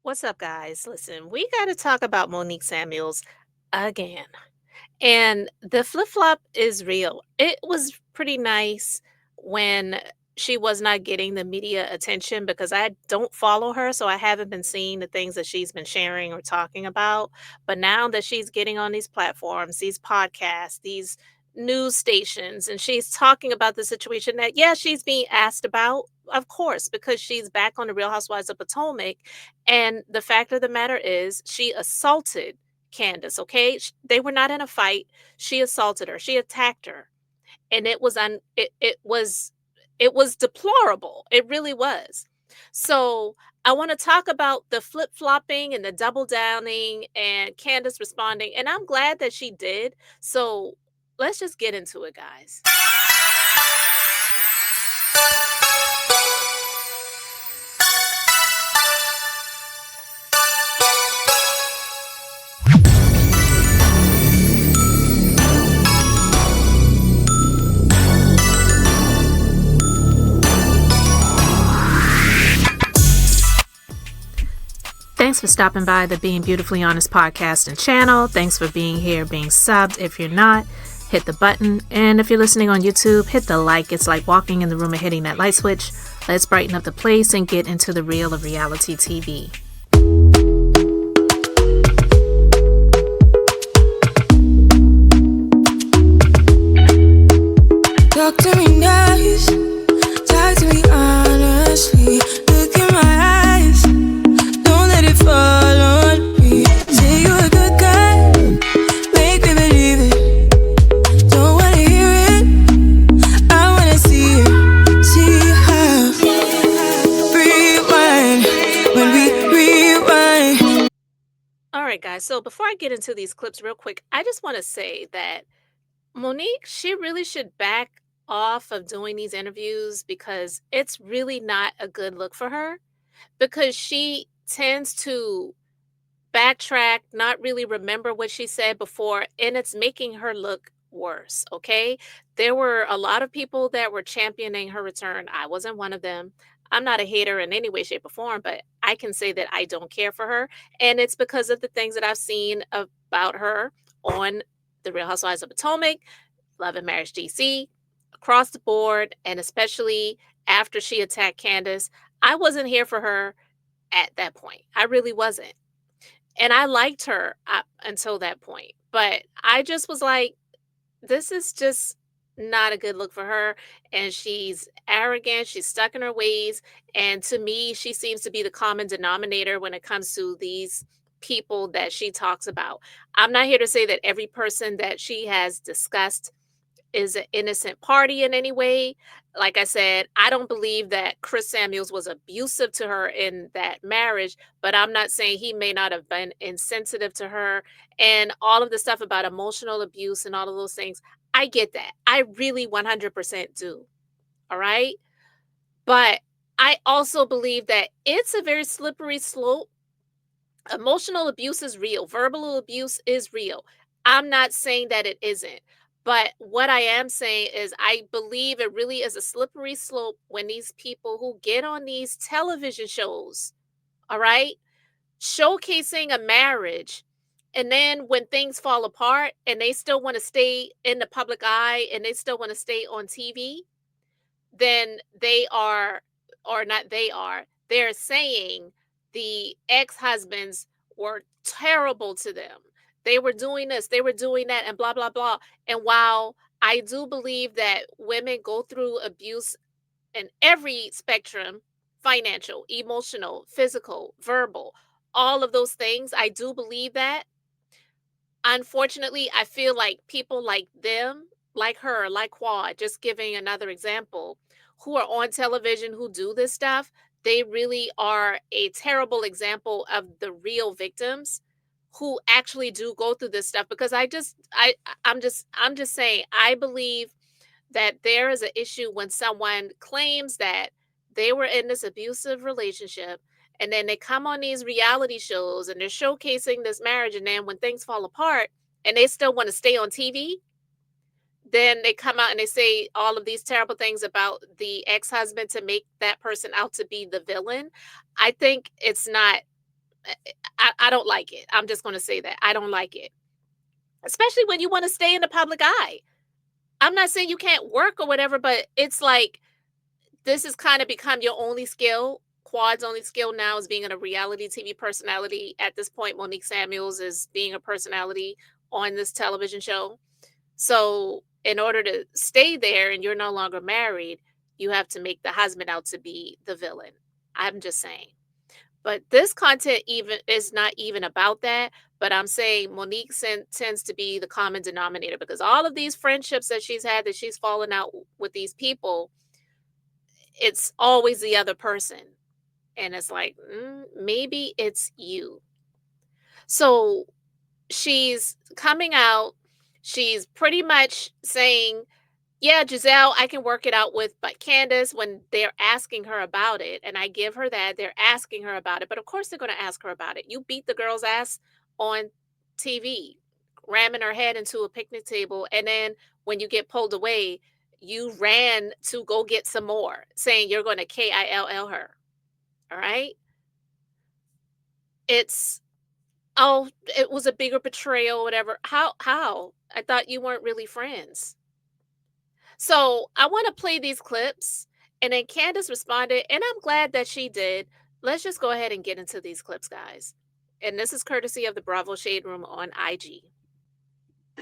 What's up, guys? Listen, we got to talk about Monique Samuels again. And the flip flop is real. It was pretty nice when she was not getting the media attention because I don't follow her. So I haven't been seeing the things that she's been sharing or talking about. But now that she's getting on these platforms, these podcasts, these news stations, and she's talking about the situation that, yeah, she's being asked about, of course, because she's back on the Real Housewives of Potomac. And the fact of the matter is, she assaulted Candace, okay? They were not in a fight. She assaulted her. She attacked her. And it was deplorable. It really was. So, I want to talk about the flip-flopping and the double downing and Candace responding, and I'm glad that she did. So, let's just get into it, guys. Thanks for stopping by the Being Beautifully Honest podcast and channel. Thanks for being here, being subbed. If you're not, hit the button. And if you're listening on YouTube, hit the like. It's like walking in the room and hitting that light switch. Let's brighten up the place and get into the real of reality TV. Talk to me nice, talk to me honestly. Look in my eyes, don't let it fall on me. Say you a good guy, make me believe it. Don't wanna hear it, I wanna see it. See how rewind when we rewind. All right, guys. So before I get into these clips real quick, I just want to say that Monique, she really should back off of doing these interviews because it's really not a good look for her because she tends to backtrack, not really remember what she said before, and it's making her look worse. Okay. There were a lot of people that were championing her return. I wasn't one of them. I'm not a hater in any way, shape, or form, but I can say that I don't care for her. And it's because of the things that I've seen about her on The Real Housewives of Potomac, Love and Marriage DC, across the board, and especially after she attacked Candace. I wasn't here for her at that point. I really wasn't. And I liked her up until that point. But I just was like, this is just not a good look for her. And she's arrogant. She's stuck in her ways. And to me, she seems to be the common denominator when it comes to these people that she talks about. I'm not here to say that every person that she has discussed is an innocent party in any way. Like I said, I don't believe that Chris Samuels was abusive to her in that marriage, but I'm not saying he may not have been insensitive to her and all of the stuff about emotional abuse and all of those things. I get that. I really 100% do. All right. But I also believe that it's a very slippery slope. Emotional abuse is real, verbal abuse is real. I'm not saying that it isn't. But what I am saying is, I believe it really is a slippery slope when these people who get on these television shows, all right, showcasing a marriage, and then when things fall apart and they still want to stay in the public eye and they still want to stay on TV, then they are, or not they are, they're saying the ex-husbands were terrible to them. They were doing this, they were doing that, and blah, blah, blah. And while I do believe that women go through abuse in every spectrum, financial, emotional, physical, verbal, all of those things, I do believe that. Unfortunately, I feel like people like them, like her, like Quad, just giving another example, who are on television who do this stuff, they really are a terrible example of the real victims who actually do go through this stuff because I'm just saying I believe that there is an issue when someone claims that they were in this abusive relationship and then they come on these reality shows and they're showcasing this marriage, and then when things fall apart and they still want to stay on TV, then they come out and they say all of these terrible things about the ex-husband to make that person out to be the villain. I think it's not I don't like it. I'm just going to say that. I don't like it. Especially when you want to stay in the public eye. I'm not saying you can't work or whatever, but it's like this has kind of become your only skill. Quad's only skill now is being a reality TV personality. At this point, Monique Samuels is being a personality on this television show. So, in order to stay there and you're no longer married, you have to make the husband out to be the villain. I'm just saying. But this content even is not even about that. But I'm saying Monique tends to be the common denominator because all of these friendships that she's had, that she's fallen out with these people, it's always the other person. And it's like, maybe it's you. So she's coming out. She's pretty much saying, yeah, Giselle, I can work it out with, but Candiace, when they're asking her about it, and I give her that, they're asking her about it, but of course they're going to ask her about it. You beat the girl's ass on TV, ramming her head into a picnic table, and then when you get pulled away, you ran to go get some more, saying you're going to KILL her. All right? It's, oh, it was a bigger betrayal, whatever. How? I thought you weren't really friends. So I want to play these clips. And then Candace responded, and I'm glad that she did. Let's just go ahead and get into these clips, guys. And this is courtesy of the Bravo Shade Room on IG.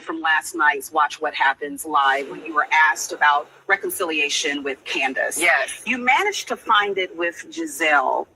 From last night's Watch What Happens Live, when you were asked about reconciliation with Candace. Yes. You managed to find it with Giselle.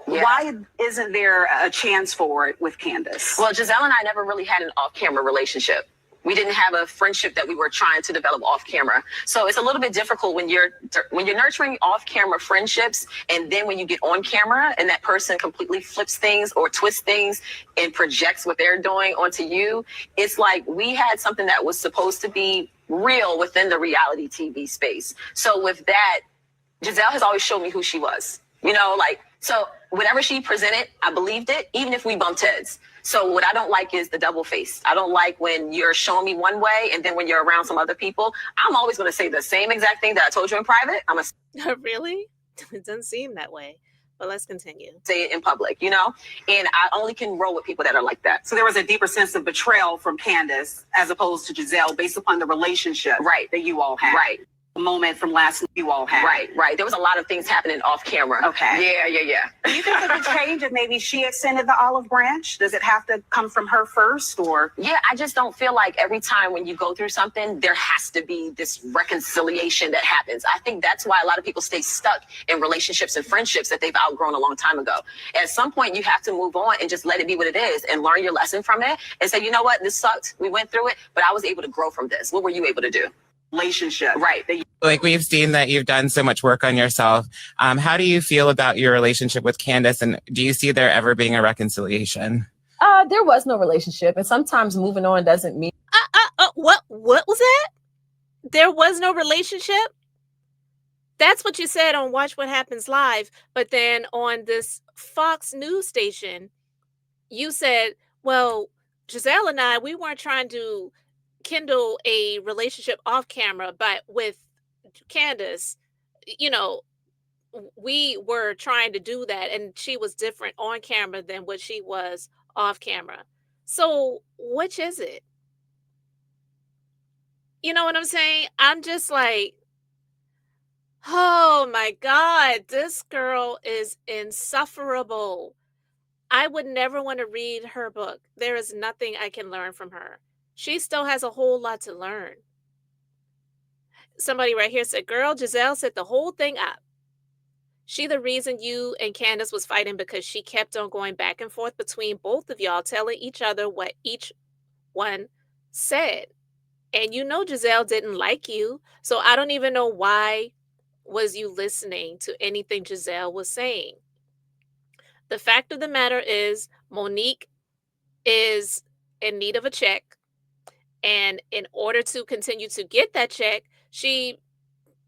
Yeah. Why isn't there a chance for it with Candace? Well, Giselle and I never really had an off-camera relationship. We didn't have a friendship that we were trying to develop off camera. So it's a little bit difficult when you're nurturing off camera friendships, and then when you get on camera and that person completely flips things or twists things and projects what they're doing onto you. It's like we had something that was supposed to be real within the reality TV space. So with that, Giselle has always showed me who she was. You know, like, so whatever she presented, I believed it, even if we bumped heads. So what I don't like is the double face. I don't like when you're showing me one way and then when you're around some other people, I'm always going to say the same exact thing that I told you in private. I'm going to really? It doesn't seem that way. But let's continue. Say it in public, you know? And I only can roll with people that are like that. So there was a deeper sense of betrayal from Candace as opposed to Giselle based upon the relationship that you all had. Right. Moment from last night you all had. Right. There was a lot of things happening off camera. Okay. Yeah. Do you think it would change if maybe she extended the olive branch? Does it have to come from her first, or? Yeah, I just don't feel like every time when you go through something, there has to be this reconciliation that happens. I think that's why a lot of people stay stuck in relationships and friendships that they've outgrown a long time ago. At some point, you have to move on and just let it be what it is and learn your lesson from it and say, you know what, this sucked. We went through it, but I was able to grow from this. What were you able to do? Relationship. Right. Like, we've seen that you've done so much work on yourself. How do you feel about your relationship with Candace, and do you see there ever being a reconciliation? There was no relationship, and sometimes moving on doesn't mean. What was that? There was no relationship? That's what you said on Watch What Happens Live, but then on this Fox News station, you said, well, Giselle and I, we weren't trying to kindle a relationship off camera, but with Candace, you know, we were trying to do that, and she was different on camera than what she was off camera. So which is it? You know what I'm saying? I'm just like, oh my God, this girl is insufferable. I would never want to read her book. There is nothing I can learn from her. She still has a whole lot to learn. Somebody right here said, girl, Giselle set the whole thing up. She the reason you and Candace was fighting because she kept on going back and forth between both of y'all, telling each other what each one said. And you know Giselle didn't like you. So I don't even know why was you listening to anything Giselle was saying. The fact of the matter is Monique is in need of a check. And in order to continue to get that check, she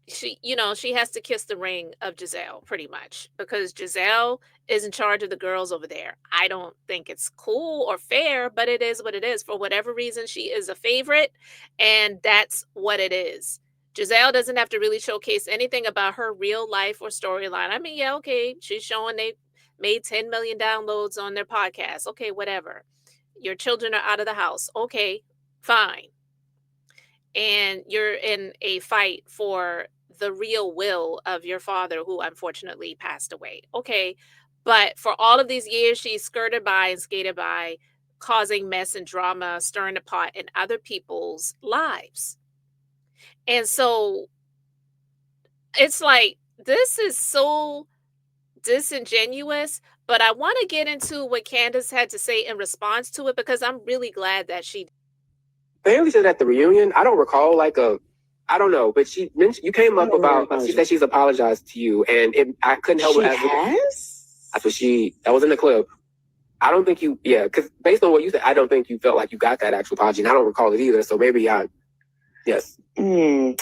has to kiss the ring of Giselle pretty much, because Giselle is in charge of the girls over there. I don't think it's cool or fair, but it is what it is. For whatever reason, she is a favorite, and that's what it is. Giselle doesn't have to really showcase anything about her real life or storyline. I mean, yeah, okay, she's showing they made 10 million downloads on their podcast. Okay, whatever. Your children are out of the house. Okay, fine. And you're in a fight for the real will of your father, who unfortunately passed away. Okay. But for all of these years, she skirted by and skated by, causing mess and drama, stirring the pot in other people's lives. And so it's like, this is so disingenuous, but I want to get into what Candiace had to say in response to it, because I'm really glad that she. Bailey said at the reunion, I don't recall I don't know, but she mentioned, you came up about, she said she's apologized to you, and I couldn't help it. That's what that was in the clip. I don't think because based on what you said, I don't think you felt like you got that actual apology, and I don't recall it either, so maybe yes. I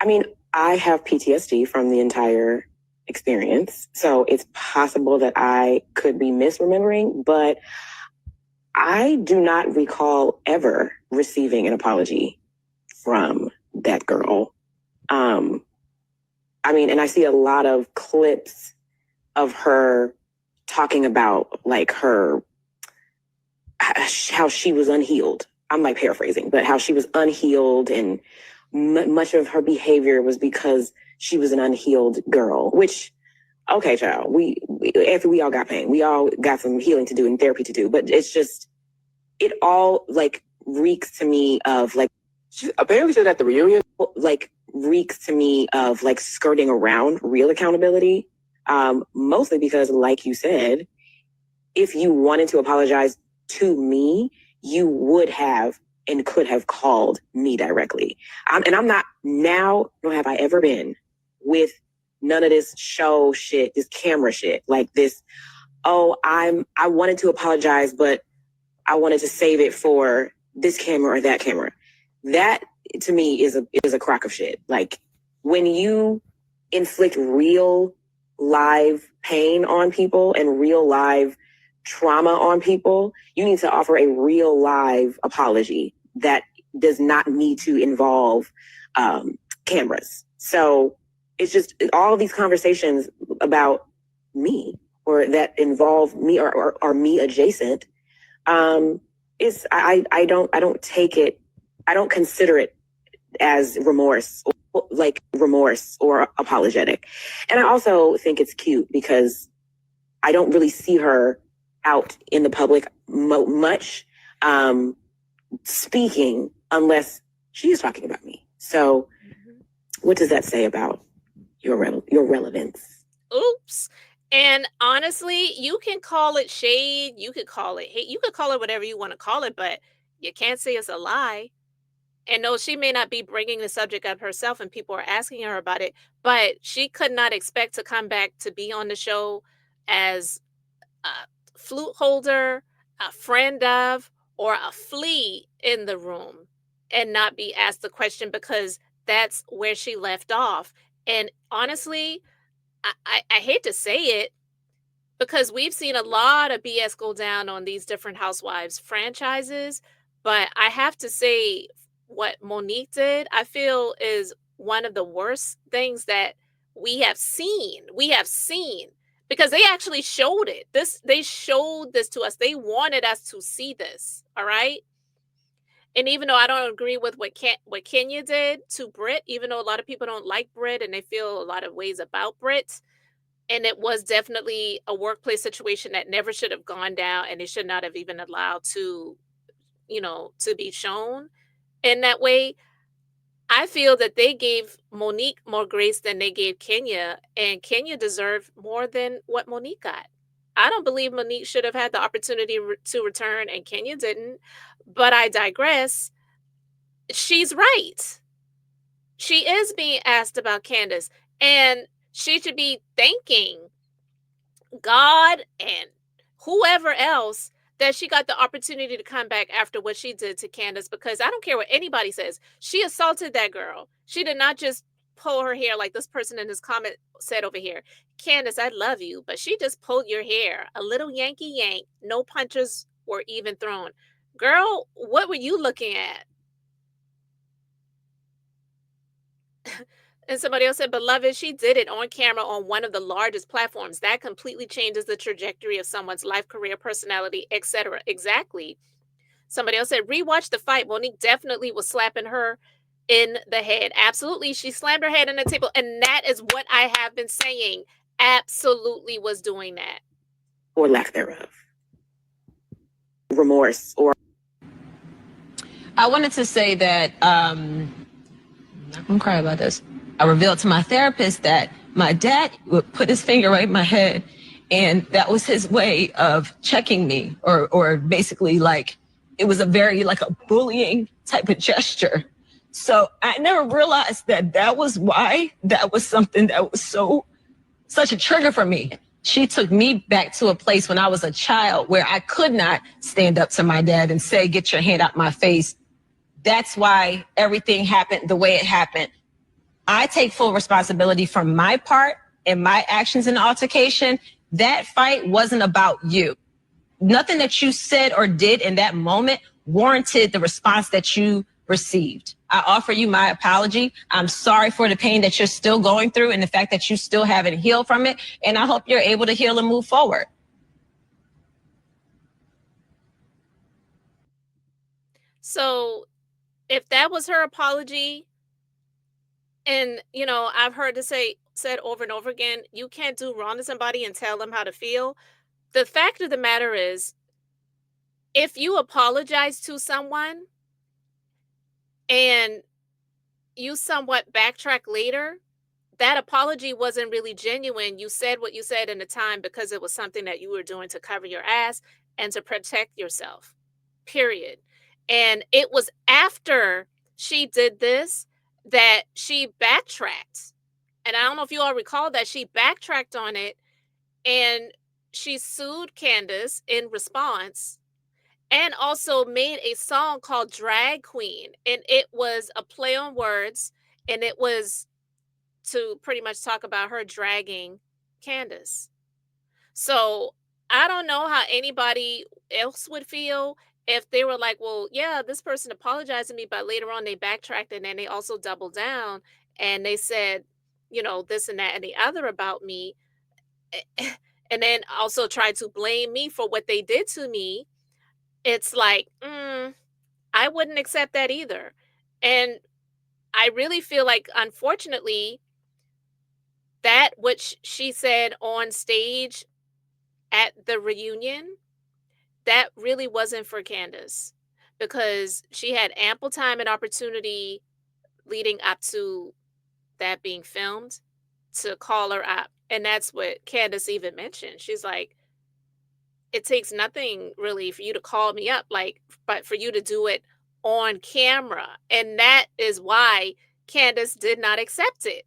mean, I have PTSD from the entire experience, so it's possible that I could be misremembering, but I do not recall ever receiving an apology from that girl. I mean, and I see a lot of clips of her talking about like how she was unhealed. I'm like paraphrasing, but how she was unhealed, and much of her behavior was because she was an unhealed girl, which, okay, child, we after we all got pain, we all got some healing to do and therapy to do, but it's just, it all like reeks to me of like, she apparently said at the reunion, like reeks to me of like skirting around real accountability. Mostly because, like you said, if you wanted to apologize to me, you would have and could have called me directly. And I'm not now, nor have I ever been with none of this show shit, this camera shit, like this, I wanted to apologize, but I wanted to save it for this camera or that camera. That to me is a crock of shit. Like, when you inflict real live pain on people and real live trauma on people, you need to offer a real live apology that does not need to involve cameras. So it's just all of these conversations about me or that involve me or are me adjacent. I don't take it, I don't consider it as remorse or apologetic. And I also think it's cute because I don't really see her out in the public much speaking unless she's talking about me. So what does that say about your relevance? Oops. And honestly, you can call it shade, you could call it hate, you could call it whatever you want to call it, but you can't say it's a lie. And no, she may not be bringing the subject up herself and people are asking her about it, but she could not expect to come back to be on the show as a flute holder, a friend of, or a flea in the room and not be asked the question, because that's where she left off. And honestly, I hate to say it, because we've seen a lot of BS go down on these different Housewives franchises, but I have to say, what Monique did, I feel, is one of the worst things that we have seen. Because they actually showed it. They showed this to us. They wanted us to see this. All right. And even though I don't agree with what Kenya did to Britt, even though a lot of people don't like Britt and they feel a lot of ways about Britt, and it was definitely a workplace situation that never should have gone down, and it should not have even allowed to be shown in that way. I feel that they gave Monique more grace than they gave Kenya, and Kenya deserved more than what Monique got. I don't believe Monique should have had the opportunity to return, and Kenya didn't. But I digress. She's right. She is being asked about Candiace, and she should be thanking God and whoever else that she got the opportunity to come back after what she did to Candiace, because I don't care what anybody says. She assaulted that girl. She did not just pull her hair like this person in this comment said over here. Candiace, I love you, but she just pulled your hair. A little Yankee yank. No punches were even thrown. Girl, what were you looking at? And somebody else said, "Beloved, she did it on camera on one of the largest platforms. That completely changes the trajectory of someone's life, career, personality, etc." Exactly. Somebody else said, "Rewatch the fight. Monique definitely was slapping her in the head." Absolutely. She slammed her head on the table. And that is what I have been saying. Absolutely was doing that. Or lack thereof. Remorse or. I wanted to say that I'm not gonna cry about this. I revealed to my therapist that my dad would put his finger right in my head, and that was his way of checking me, or basically like it was a very like a bullying type of gesture. So I never realized that that was why that was something that was such a trigger for me. She took me back to a place when I was a child where I could not stand up to my dad and say, "Get your hand out my face." That's why everything happened the way it happened. I take full responsibility for my part and my actions in the altercation. That fight wasn't about you. Nothing that you said or did in that moment warranted the response that you received. I offer you my apology. I'm sorry for the pain that you're still going through and the fact that you still haven't healed from it. And I hope you're able to heal and move forward. So if that was her apology, and I've heard it said over and over again, you can't do wrong to somebody and tell them how to feel. The fact of the matter is, if you apologize to someone and you somewhat backtrack later, that apology wasn't really genuine. You said what you said in the time because it was something that you were doing to cover your ass and to protect yourself, period. And it was after she did this that she backtracked. And I don't know if you all recall that she backtracked on it, and she sued Candiace in response, and also made a song called Drag Queen. And it was a play on words, and it was to pretty much talk about her dragging Candiace. So I don't know how anybody else would feel if they were like, well, yeah, this person apologized to me, but later on they backtracked and then they also doubled down and they said, this and that and the other about me. And then also tried to blame me for what they did to me. It's like, I wouldn't accept that either. And I really feel like, unfortunately, that which she said on stage at the reunion, that really wasn't for Candiace, because she had ample time and opportunity leading up to that being filmed to call her up. And that's what Candiace even mentioned. She's like, it takes nothing really for you to call me up, but for you to do it on camera. And that is why Candiace did not accept it.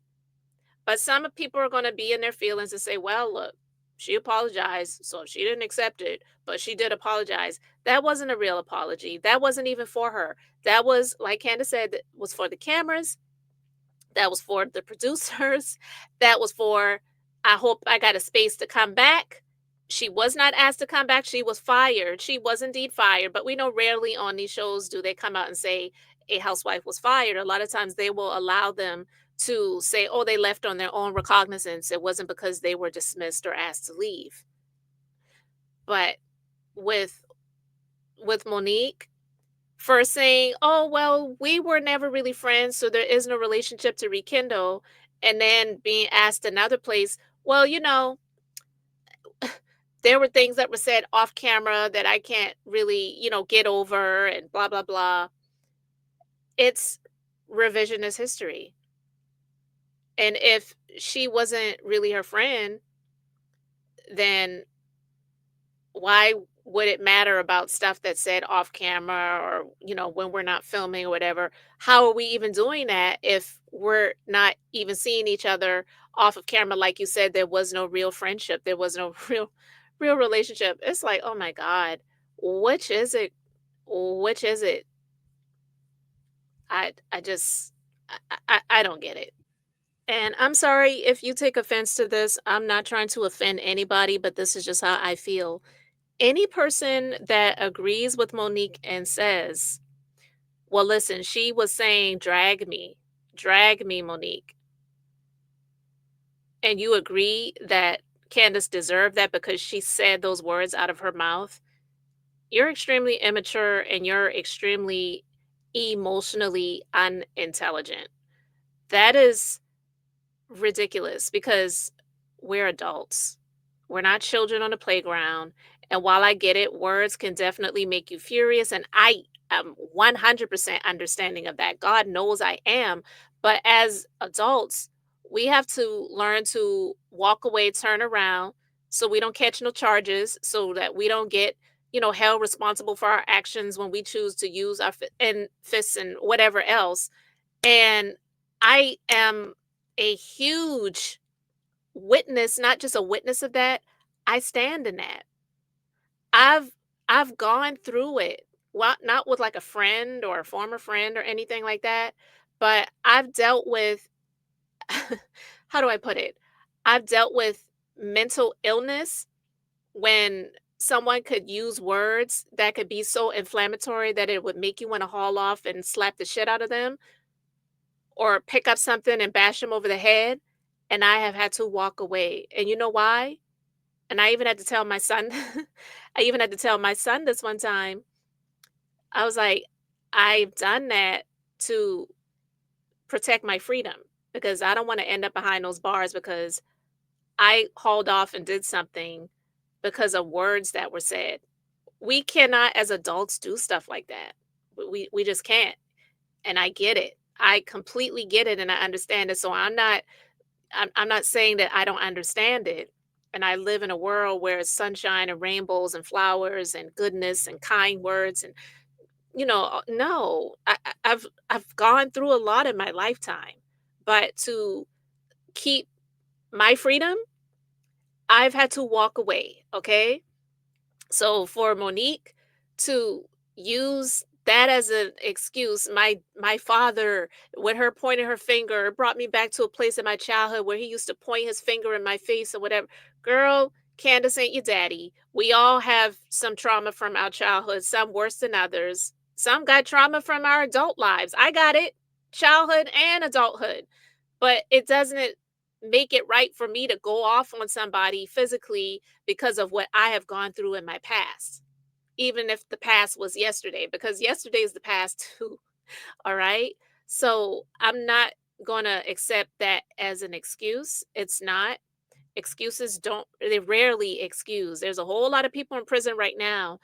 But some people are going to be in their feelings and say, well, look, she apologized, so she didn't accept it, but she did apologize. That wasn't a real apology. That wasn't even for her. That was, like Candiace said, that was for the cameras. That was for the producers. That was for, I hope I got a space to come back. She was not asked to come back. She was fired. She was indeed fired. But we know rarely on these shows do they come out and say a housewife was fired. A lot of times they will allow them to say, oh, they left on their own recognizance. It wasn't because they were dismissed or asked to leave. But with Monique, first saying, oh, well, we were never really friends, so there is no relationship to rekindle, and then being asked another place, well, there were things that were said off camera that I can't really, get over, and blah, blah, blah. It's revisionist history. And if she wasn't really her friend, then why would it matter about stuff that's said off camera, or, when we're not filming or whatever? How are we even doing that if we're not even seeing each other off of camera? Like you said, there was no real friendship. There was no real relationship. It's like, oh my God, which is it? Which is it? I just, I don't get it. And I'm sorry if you take offense to this. I'm not trying to offend anybody, but this is just how I feel. Any person that agrees with Monique and says, well, listen, she was saying, drag me, Monique. and you agree that Candiace deserved that because she said those words out of her mouth, you're extremely immature and you're extremely emotionally unintelligent. That is ridiculous because we're adults. We're not children on the playground. And while I get it, words can definitely make you furious. And I am 100% understanding of that. God knows I am. But as adults, we have to learn to walk away, turn around so we don't catch no charges, so that we don't get, held responsible for our actions when we choose to use our fists and whatever else. And I am a huge witness, not just a witness of that. I stand in that. I've I've gone through it. Well, not with like a friend or a former friend or anything like that, but I've dealt with how do I put it? I've dealt with mental illness when someone could use words that could be so inflammatory that it would make you want to haul off and slap the shit out of them or pick up something and bash them over the head. And I have had to walk away. And you know why? And I even had to tell my son, I even had to tell my son this one time. I was like, I've done that to protect my freedom because I don't want to end up behind those bars because I hauled off and did something because of words that were said. We cannot, as adults, do stuff like that. We just can't. And I get it. I completely get it and I understand it. So I'm not saying that I don't understand it. And I live in a world where it's sunshine and rainbows and flowers and goodness and kind words and no, I've gone through a lot in my lifetime, but to keep my freedom, I've had to walk away. Okay. So for Monique to use that as an excuse, my father, with her pointing her finger, it brought me back to a place in my childhood where he used to point his finger in my face or whatever. Girl, Candiace ain't your daddy. We all have some trauma from our childhood, some worse than others. Some got trauma from our adult lives. I got it, childhood and adulthood. But it doesn't make it right for me to go off on somebody physically because of what I have gone through in my past, even if the past was yesterday, because yesterday is the past too. All right. So I'm not going to accept that as an excuse. It's not. Excuses they rarely excuse. There's a whole lot of people in prison right now,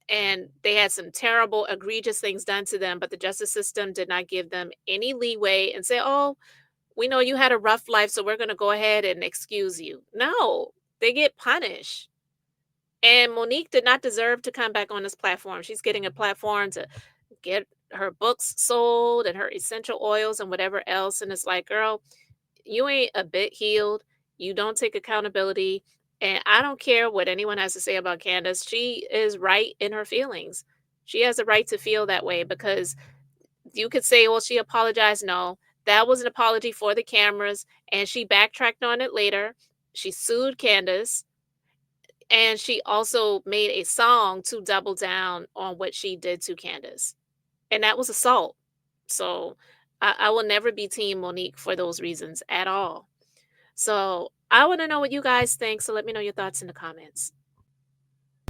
and they had some terrible, egregious things done to them, but the justice system did not give them any leeway and say, oh, we know you had a rough life, so we're going to go ahead and excuse you. No, they get punished. And Monique did not deserve to come back on this platform. She's getting a platform to get her books sold and her essential oils and whatever else. And it's like, girl, you ain't a bit healed. You don't take accountability. And I don't care what anyone has to say about Candiace. She is right in her feelings. She has a right to feel that way because you could say, well, she apologized. No, that was an apology for the cameras. And she backtracked on it later. She sued Candiace. And she also made a song to double down on what she did to Candiace. And that was assault. So I will never be Team Monique for those reasons at all. So I want to know what you guys think. So let me know your thoughts in the comments.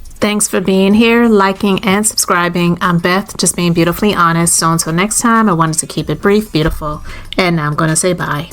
Thanks for being here, liking, and subscribing. I'm Beth, just being beautifully honest. So until next time, I wanted to keep it brief, beautiful, and now I'm going to say bye.